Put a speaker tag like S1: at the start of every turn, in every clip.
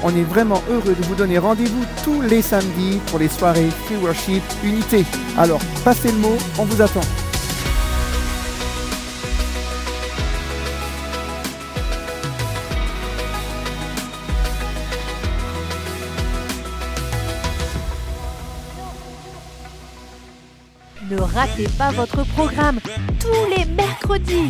S1: On est vraiment heureux de vous donner rendez-vous tous les samedis pour les soirées Free Worship Unité. Alors, passez le mot, on vous attend.
S2: Ne ratez pas votre programme tous les mercredis.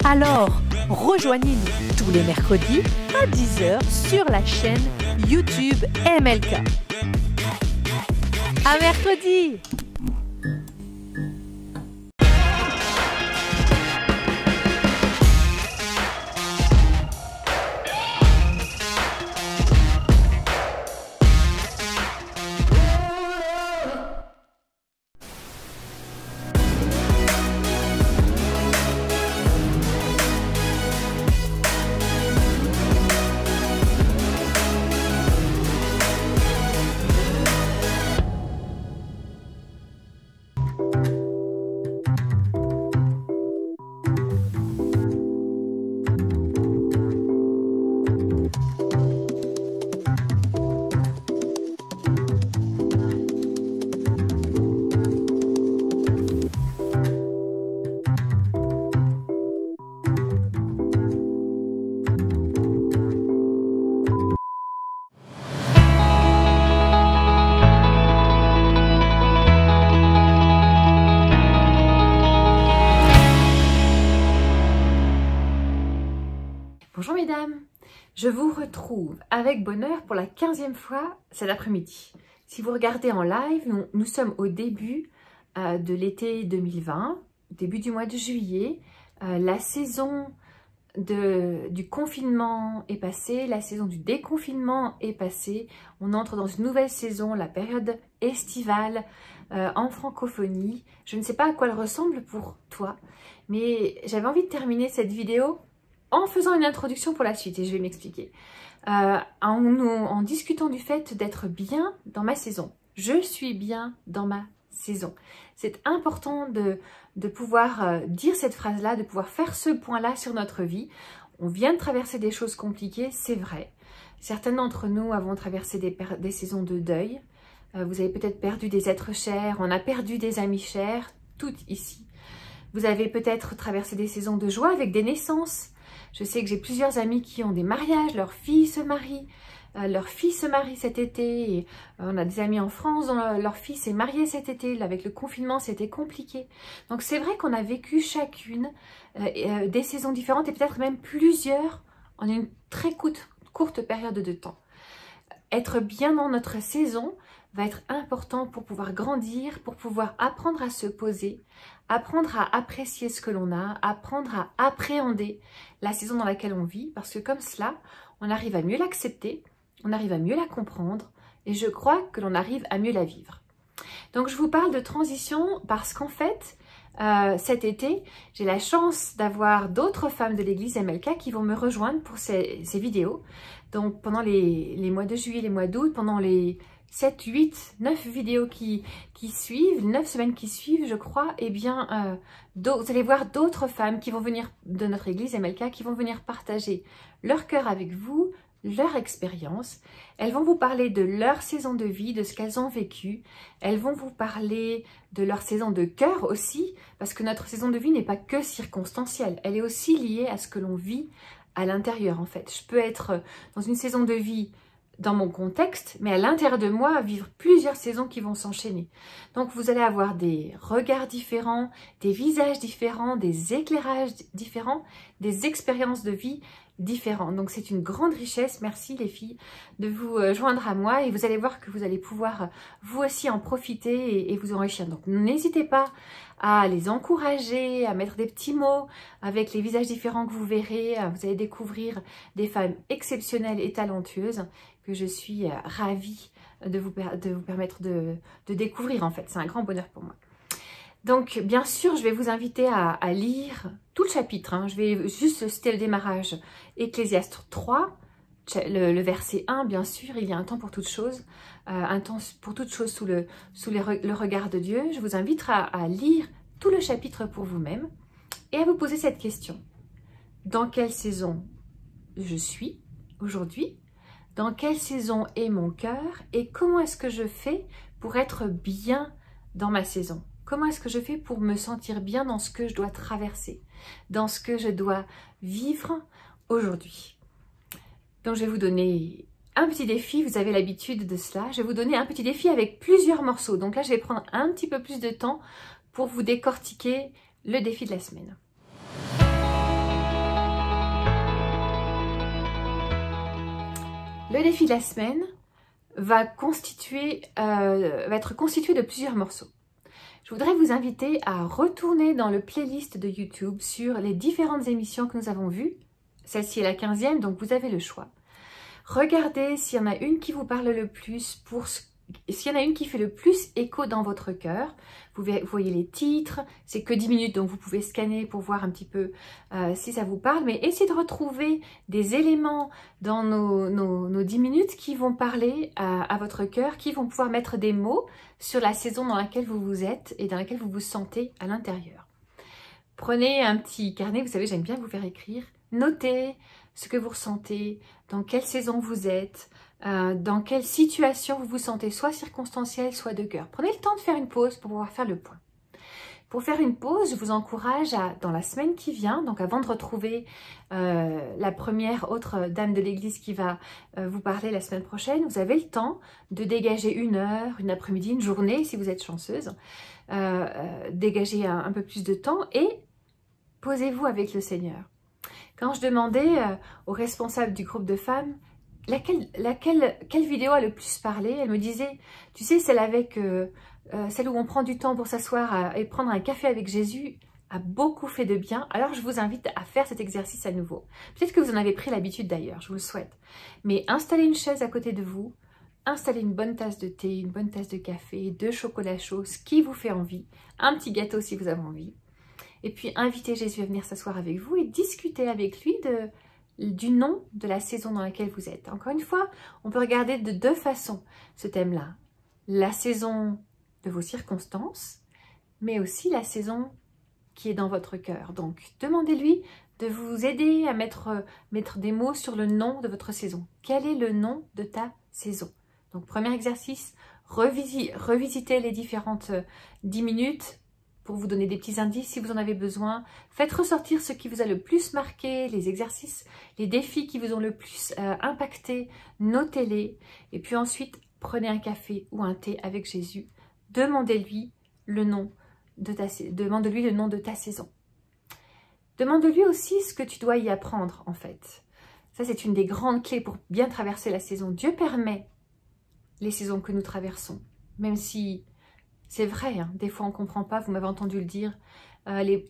S2: Alors, rejoignez-nous tous les mercredis à 10 h sur la chaîne YouTube MLK. À mercredi!
S3: Bonjour mesdames, je vous retrouve avec bonheur pour la 15e fois cet après-midi. Si vous regardez en live, nous sommes au début de l'été 2020, début du mois de juillet. La saison du confinement est passée, la saison du déconfinement est passée. On entre dans une nouvelle saison, la période estivale en francophonie. Je ne sais pas à quoi elle ressemble pour toi, mais j'avais envie de terminer cette vidéo en faisant une introduction pour la suite, et je vais m'expliquer. En discutant du fait d'être bien dans ma saison. Je suis bien dans ma saison. C'est important de pouvoir dire cette phrase-là, de pouvoir faire ce point-là sur notre vie. On vient de traverser des choses compliquées, c'est vrai. Certains d'entre nous avons traversé des saisons de deuil. Vous avez peut-être perdu des êtres chers, on a perdu des amis chers, toutes ici. Vous avez peut-être traversé des saisons de joie avec des naissances. Je sais que j'ai plusieurs amis qui ont des mariages, leur fille se marie cet été. Et on a des amis en France dont leur fille s'est mariée cet été. Avec le confinement, c'était compliqué. Donc c'est vrai qu'on a vécu chacune des saisons différentes et peut-être même plusieurs en une très courte période de temps. Être bien dans notre saison va être important pour pouvoir grandir, pour pouvoir apprendre à se poser, apprendre à apprécier ce que l'on a, apprendre à appréhender la saison dans laquelle on vit, parce que comme cela, on arrive à mieux l'accepter, on arrive à mieux la comprendre, et je crois que l'on arrive à mieux la vivre. Donc je vous parle de transition parce qu'en fait, cet été, j'ai la chance d'avoir d'autres femmes de l'église MLK qui vont me rejoindre pour ces vidéos. Donc pendant les mois de juillet, les mois d'août, pendant les 7, 8, 9 vidéos qui suivent, 9 semaines qui suivent, je crois, eh bien, vous allez voir d'autres femmes qui vont venir de notre église MLK, qui vont venir partager leur cœur avec vous, leur expérience. Elles vont vous parler de leur saison de vie, de ce qu'elles ont vécu. Elles vont vous parler de leur saison de cœur aussi, parce que notre saison de vie n'est pas que circonstancielle. Elle est aussi liée à ce que l'on vit à l'intérieur, en fait. Je peux être dans une saison de vie dans mon contexte, mais à l'intérieur de moi, vivre plusieurs saisons qui vont s'enchaîner. Donc vous allez avoir des regards différents, des visages différents, des éclairages différents, des expériences de vie différentes. Donc c'est une grande richesse, merci les filles, de vous joindre à moi, et vous allez voir que vous allez pouvoir vous aussi en profiter et vous enrichir. Donc n'hésitez pas à les encourager, à mettre des petits mots avec les visages différents que vous verrez. Vous allez découvrir des femmes exceptionnelles et talentueuses que je suis ravie de vous permettre de découvrir, en fait. C'est un grand bonheur pour moi. Donc, bien sûr, je vais vous inviter à lire tout le chapitre. Hein. Je vais juste citer le démarrage. Ecclésiaste 3, le verset 1, bien sûr, il y a un temps pour toutes choses. Un temps pour toutes choses sous le regard de Dieu. Je vous invite à lire tout le chapitre pour vous-même et à vous poser cette question. Dans quelle saison je suis aujourd'hui, dans quelle saison est mon cœur et comment est-ce que je fais pour être bien dans ma saison. Comment est-ce que je fais pour me sentir bien dans ce que je dois traverser, dans ce que je dois vivre aujourd'hui. Donc je vais vous donner un petit défi, vous avez l'habitude de cela. Je vais vous donner un petit défi avec plusieurs morceaux. Donc là, je vais prendre un petit peu plus de temps pour vous décortiquer le défi de la semaine. Le défi de la semaine va être constitué de plusieurs morceaux. Je voudrais vous inviter à retourner dans le playlist de YouTube sur les différentes émissions que nous avons vues. Celle-ci est la 15e, donc vous avez le choix. Regardez s'il y en a une qui vous parle le plus, s'il y en a une qui fait le plus écho dans votre cœur. Vous voyez les titres, c'est que 10 minutes, donc vous pouvez scanner pour voir un petit peu si ça vous parle. Mais essayez de retrouver des éléments dans nos 10 minutes qui vont parler à votre cœur, qui vont pouvoir mettre des mots sur la saison dans laquelle vous êtes et dans laquelle vous vous sentez à l'intérieur. Prenez un petit carnet, vous savez, j'aime bien vous faire écrire. Notez ce que vous ressentez, dans quelle saison vous êtes, dans quelle situation vous vous sentez, soit circonstancielle, soit de cœur. Prenez le temps de faire une pause pour pouvoir faire le point. Pour faire une pause, je vous encourage dans la semaine qui vient, donc avant de retrouver la première autre dame de l'église qui va vous parler la semaine prochaine, vous avez le temps de dégager une heure, une après-midi, une journée si vous êtes chanceuse, dégager un peu plus de temps et posez-vous avec le Seigneur. Quand je demandais aux responsables du groupe de femmes quelle vidéo a le plus parlé, elle me disait, tu sais, celle où on prend du temps pour s'asseoir et prendre un café avec Jésus a beaucoup fait de bien. Alors je vous invite à faire cet exercice à nouveau. Peut-être que vous en avez pris l'habitude d'ailleurs, je vous le souhaite. Mais installez une chaise à côté de vous, installez une bonne tasse de thé, une bonne tasse de café, 2 chocolats chauds, ce qui vous fait envie, un petit gâteau si vous avez envie. Et puis invitez Jésus à venir s'asseoir avec vous et discuter avec lui du nom de la saison dans laquelle vous êtes. Encore une fois, on peut regarder de 2 façons ce thème-là. La saison de vos circonstances, mais aussi la saison qui est dans votre cœur. Donc, demandez-lui de vous aider à mettre des mots sur le nom de votre saison. Quel est le nom de ta saison? Donc, premier exercice, revisitez les différentes 10 minutes pour vous donner des petits indices si vous en avez besoin. Faites ressortir ce qui vous a le plus marqué, les exercices, les défis qui vous ont le plus impacté, notez-les. Et puis ensuite, prenez un café ou un thé avec Jésus. Demandez-lui le nom de ta saison. Demande-lui aussi ce que tu dois y apprendre en fait. Ça, c'est une des grandes clés pour bien traverser la saison. Dieu permet les saisons que nous traversons, même si c'est vrai, hein, des fois on ne comprend pas, vous m'avez entendu le dire,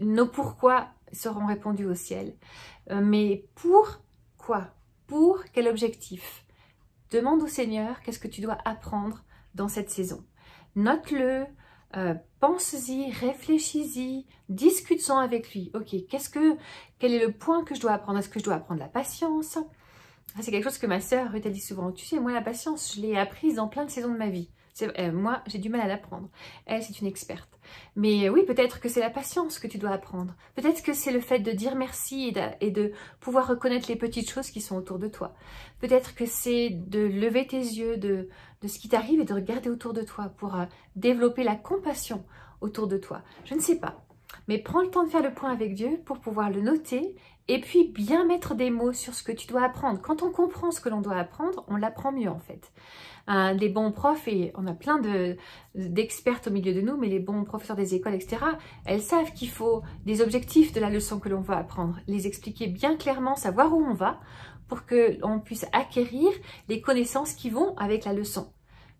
S3: nos pourquoi seront répondus au ciel. Mais pour quoi? Pour quel objectif? Demande au Seigneur qu'est-ce que tu dois apprendre dans cette saison. Note-le, pense-y, réfléchis-y, discute-en avec lui. Ok, quel est le point que je dois apprendre? Est-ce que je dois apprendre la patience? C'est quelque chose que ma sœur Ruth a dit souvent. Tu sais, moi la patience, je l'ai apprise dans plein de saisons de ma vie. Moi, j'ai du mal à l'apprendre. Elle, c'est une experte. Mais oui, peut-être que c'est la patience que tu dois apprendre. Peut-être que c'est le fait de dire merci et de pouvoir reconnaître les petites choses qui sont autour de toi. Peut-être que c'est de lever tes yeux de ce qui t'arrive et de regarder autour de toi pour développer la compassion autour de toi. Je ne sais pas. Mais prends le temps de faire le point avec Dieu pour pouvoir le noter et puis bien mettre des mots sur ce que tu dois apprendre. Quand on comprend ce que l'on doit apprendre, on l'apprend mieux en fait. Des bons profs, et on a plein d'expertes au milieu de nous, mais les bons professeurs des écoles, etc., elles savent qu'il faut des objectifs de la leçon que l'on va apprendre, les expliquer bien clairement, savoir où on va, pour qu'on puisse acquérir les connaissances qui vont avec la leçon.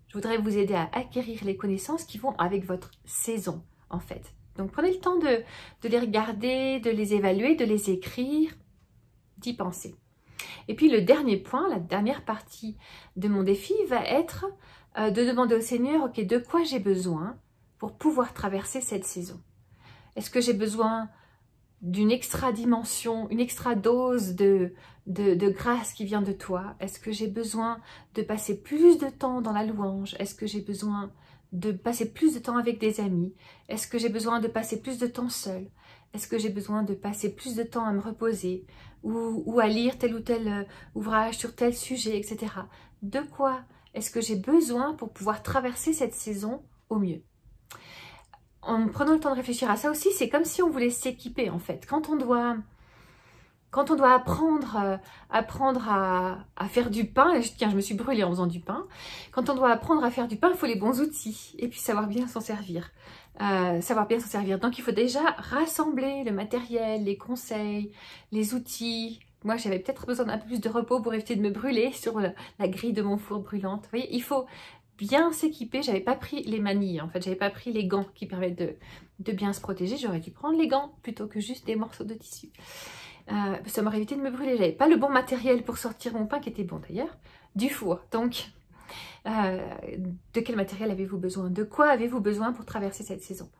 S3: Je voudrais vous aider à acquérir les connaissances qui vont avec votre saison, en fait. Donc prenez le temps de les regarder, de les évaluer, de les écrire, d'y penser. Et puis le dernier point, la dernière partie de mon défi va être de demander au Seigneur, ok, de quoi j'ai besoin pour pouvoir traverser cette saison? Est-ce que j'ai besoin d'une extra dimension, une extra dose de grâce qui vient de toi? Est-ce que j'ai besoin de passer plus de temps dans la louange? Est-ce que j'ai besoin de passer plus de temps avec des amis? Est-ce que j'ai besoin de passer plus de temps seul? est-ce que j'ai besoin de passer plus de temps à me reposer ou à lire tel ou tel ouvrage sur tel sujet, etc. De quoi est-ce que j'ai besoin pour pouvoir traverser cette saison au mieux? En prenant le temps de réfléchir à ça aussi, c'est comme si on voulait s'équiper en fait. Quand on doit apprendre à faire du pain, et tiens, je me suis brûlée en faisant du pain. Quand on doit apprendre à faire du pain, il faut les bons outils et puis savoir bien s'en servir. Donc il faut déjà rassembler le matériel, les conseils, les outils. Moi, j'avais peut-être besoin d'un peu plus de repos pour éviter de me brûler sur la grille de mon four brûlante. Vous voyez, il faut bien s'équiper. J'avais pas pris les manilles, en fait, j'avais pas pris les gants qui permettent de bien se protéger. J'aurais dû prendre les gants plutôt que juste des morceaux de tissu. Ça m'aurait évité de me brûler. J'avais pas le bon matériel pour sortir mon pain, qui était bon d'ailleurs, du four. Donc, de quel matériel avez-vous besoin? De quoi avez-vous besoin pour traverser cette saison?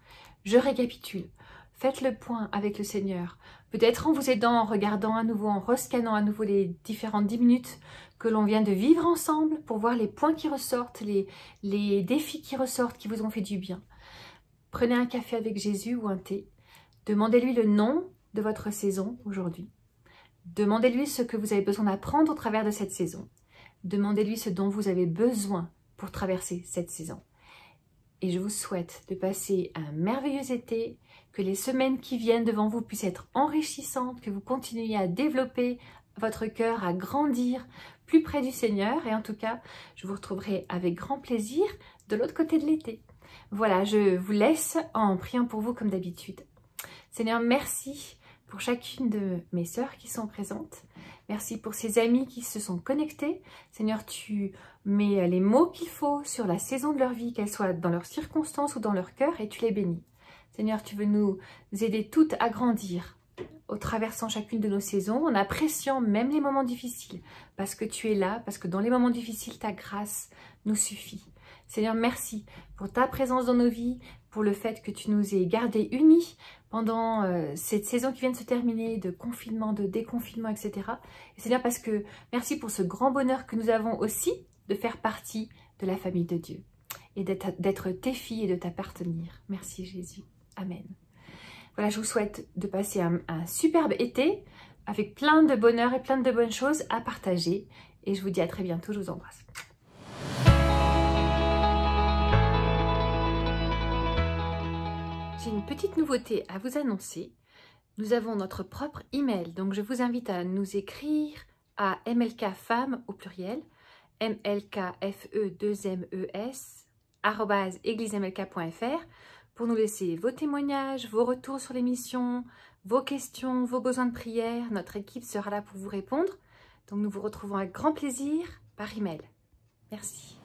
S3: Je récapitule. Faites le point avec le Seigneur. Peut-être en vous aidant, en regardant à nouveau, en rescannant à nouveau les différentes 10 minutes que l'on vient de vivre ensemble pour voir les points qui ressortent, les défis qui ressortent, qui vous ont fait du bien. Prenez un café avec Jésus ou un thé. Demandez-lui le nom de votre saison aujourd'hui. Demandez-lui ce que vous avez besoin d'apprendre au travers de cette saison. Demandez-lui ce dont vous avez besoin pour traverser cette saison. Et je vous souhaite de passer un merveilleux été, que les semaines qui viennent devant vous puissent être enrichissantes, que vous continuiez à développer votre cœur, à grandir plus près du Seigneur. Et en tout cas, je vous retrouverai avec grand plaisir de l'autre côté de l'été. Voilà, je vous laisse en priant pour vous comme d'habitude. Seigneur, merci pour chacune de mes sœurs qui sont présentes. Merci pour ces amis qui se sont connectés. Seigneur, tu mets les mots qu'il faut sur la saison de leur vie, qu'elle soit dans leurs circonstances ou dans leur cœur, et tu les bénis. Seigneur, tu veux nous aider toutes à grandir, au traversant chacune de nos saisons, en appréciant même les moments difficiles, parce que tu es là, parce que dans les moments difficiles, ta grâce nous suffit. Seigneur, merci pour ta présence dans nos vies, pour le fait que tu nous aies gardés unis pendant cette saison qui vient de se terminer, de confinement, de déconfinement, etc. Et Seigneur, parce que merci pour ce grand bonheur que nous avons aussi de faire partie de la famille de Dieu et d'être tes filles et de t'appartenir. Merci Jésus. Amen. Voilà, je vous souhaite de passer un superbe été avec plein de bonheur et plein de bonnes choses à partager. Et je vous dis à très bientôt, je vous embrasse. J'ai une petite nouveauté à vous annoncer. Nous avons notre propre email, donc je vous invite à nous écrire à mlkfemmes au pluriel, mlkfe2mes @églisemlk.fr pour nous laisser vos témoignages, vos retours sur l'émission, vos questions, vos besoins de prière. Notre équipe sera là pour vous répondre. Donc nous vous retrouvons avec grand plaisir par email. Merci.